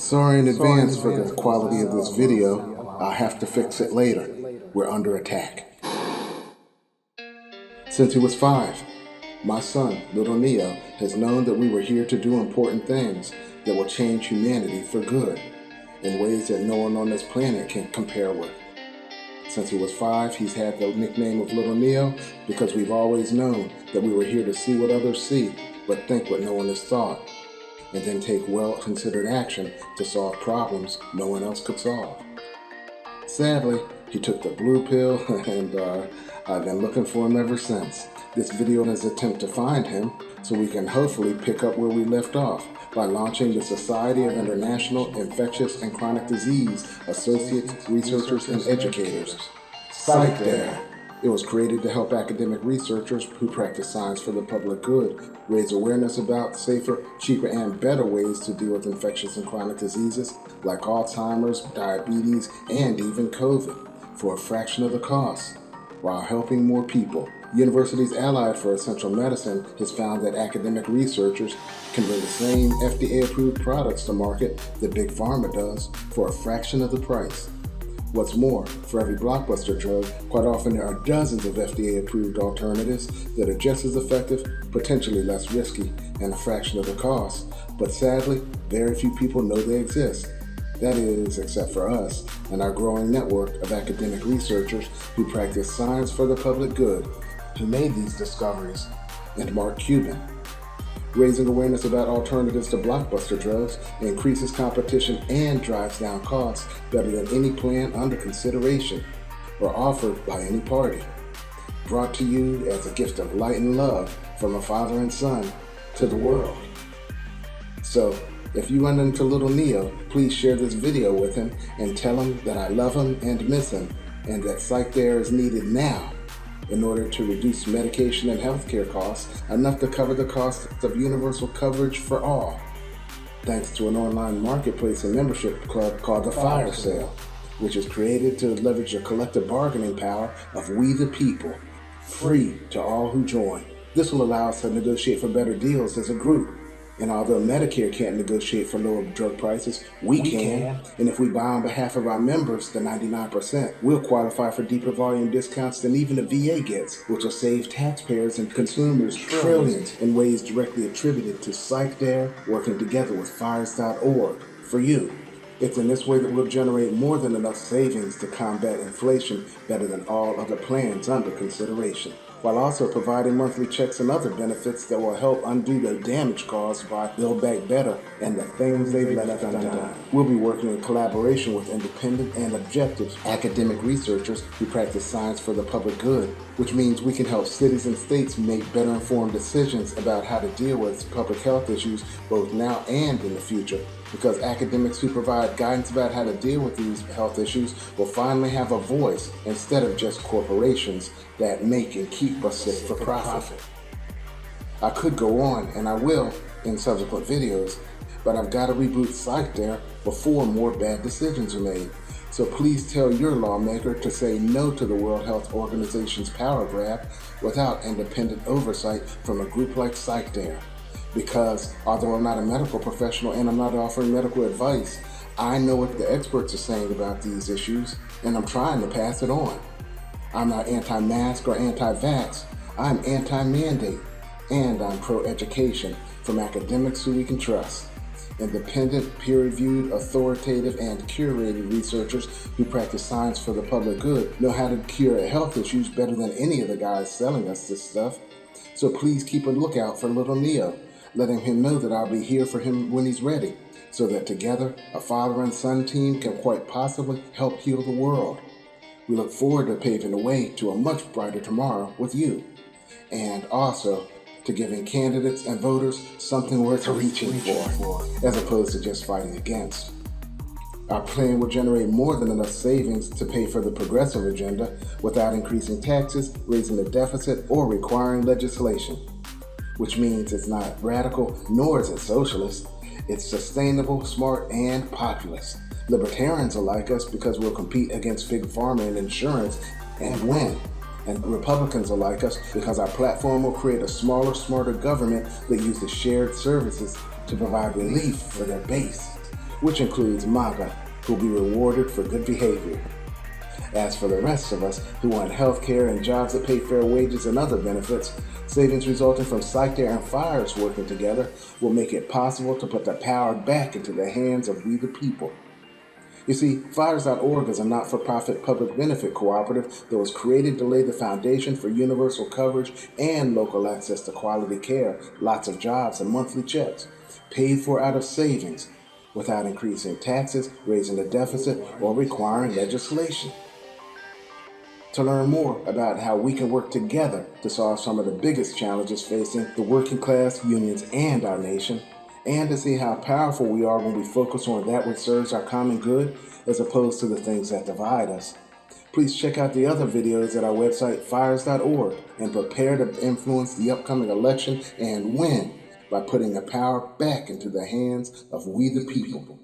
Sorry in advance for the quality of this video. I'll have to fix it later. We're under attack. Since he was 5, my son, little Neo, has known that we were here to do important things that will change humanity for good in ways that no one on this planet can compare with. Since he was 5, he's had the nickname of Little Neo because we've always known that we were here to see what others see, but think what no one has thought, and then take well-considered action to solve problems no one else could solve. Sadly, he took the blue pill, and I've been looking for him ever since. This video is an attempt to find him so we can hopefully pick up where we left off by launching the Society of International Infectious and Chronic Disease Associates, Researchers, and Educators, SIICDARE. It was created to help academic researchers who practice science for the public good raise awareness about safer, cheaper, and better ways to deal with infectious and chronic diseases like Alzheimer's, diabetes, and even COVID for a fraction of the cost, while helping more people. Universities allied for essential medicine has found that academic researchers can bring the same FDA-approved products to market that Big Pharma does for a fraction of the price. What's more, for every blockbuster drug, quite often there are dozens of FDA-approved alternatives that are just as effective, potentially less risky, and a fraction of the cost. But sadly, very few people know they exist. That is, except for us and our growing network of academic researchers who practice science for the public good, who made these discoveries, and Mark Cuban. Raising awareness about alternatives to blockbuster drugs increases competition and drives down costs better than any plan under consideration or offered by any party. Brought to you as a gift of light and love from a father and son to the world. So, if you run into little Neo, please share this video with him and tell him that I love him and miss him, and that SIICDARE is needed now in order to reduce medication and healthcare costs enough to cover the costs of universal coverage for all, thanks to an online marketplace and membership club called the Fire Sale, which is created to leverage the collective bargaining power of we the people, free to all who join. This will allow us to negotiate for better deals as a group. And although Medicare can't negotiate for lower drug prices, we can. And if we buy on behalf of our members, the 99%, we'll qualify for deeper volume discounts than even the VA gets, which will save taxpayers and consumers trillions in ways directly attributed to SIICDARE working together with Fires.org for you. It's in this way that we'll generate more than enough savings to combat inflation better than all other plans under consideration, while also providing monthly checks and other benefits that will help undo the damage caused by Build Back Better and the things they've left undone. We'll be working in collaboration with independent and objective academic researchers who practice science for the public good, which means we can help cities and states make better informed decisions about how to deal with public health issues both now and in the future, because academics who provide guidance about how to deal with these health issues will finally have a voice instead of just corporations that make and keep us sick for profit. I could go on, and I will in subsequent videos, but I've got to reboot SIICDARE before more bad decisions are made. So please tell your lawmaker to say no to the World Health Organization's power grab without independent oversight from a group like SIICDARE. Because although I'm not a medical professional and I'm not offering medical advice, I know what the experts are saying about these issues, and I'm trying to pass it on. I'm not anti-mask or anti-vax. I'm anti-mandate, and I'm pro-education from academics who we can trust. Independent, peer-reviewed, authoritative, and curated researchers who practice science for the public good know how to cure health issues better than any of the guys selling us this stuff. So please keep a lookout for little Neo, letting him know that I'll be here for him when he's ready, so that together, a father and son team can quite possibly help heal the world. We look forward to paving the way to a much brighter tomorrow with you, and also to giving candidates and voters something worth reaching for, as opposed to just fighting against. Our plan will generate more than enough savings to pay for the progressive agenda without increasing taxes, raising the deficit, or requiring legislation, which means it's not radical nor is it socialist. It's sustainable, smart, and populist. Libertarians will like us because we'll compete against Big Pharma and insurance and win. And Republicans will like us because our platform will create a smaller, smarter government that uses shared services to provide relief for their base. which includes MAGA, who will be rewarded for good behavior. As for the rest of us who want health care and jobs that pay fair wages and other benefits, savings resulting from SIICDARE and FIRES working together will make it possible to put the power back into the hands of we the people. You see, FIRES.org is a not-for-profit public benefit cooperative that was created to lay the foundation for universal coverage and local access to quality care, lots of jobs, and monthly checks, paid for out of savings, without increasing taxes, raising the deficit, or requiring legislation. To learn more about how we can work together to solve some of the biggest challenges facing the working class, unions, and our nation, and to see how powerful we are when we focus on that which serves our common good as opposed to the things that divide us, please check out the other videos at our website, fires.org, and prepare to influence the upcoming election and win by putting the power back into the hands of we the people.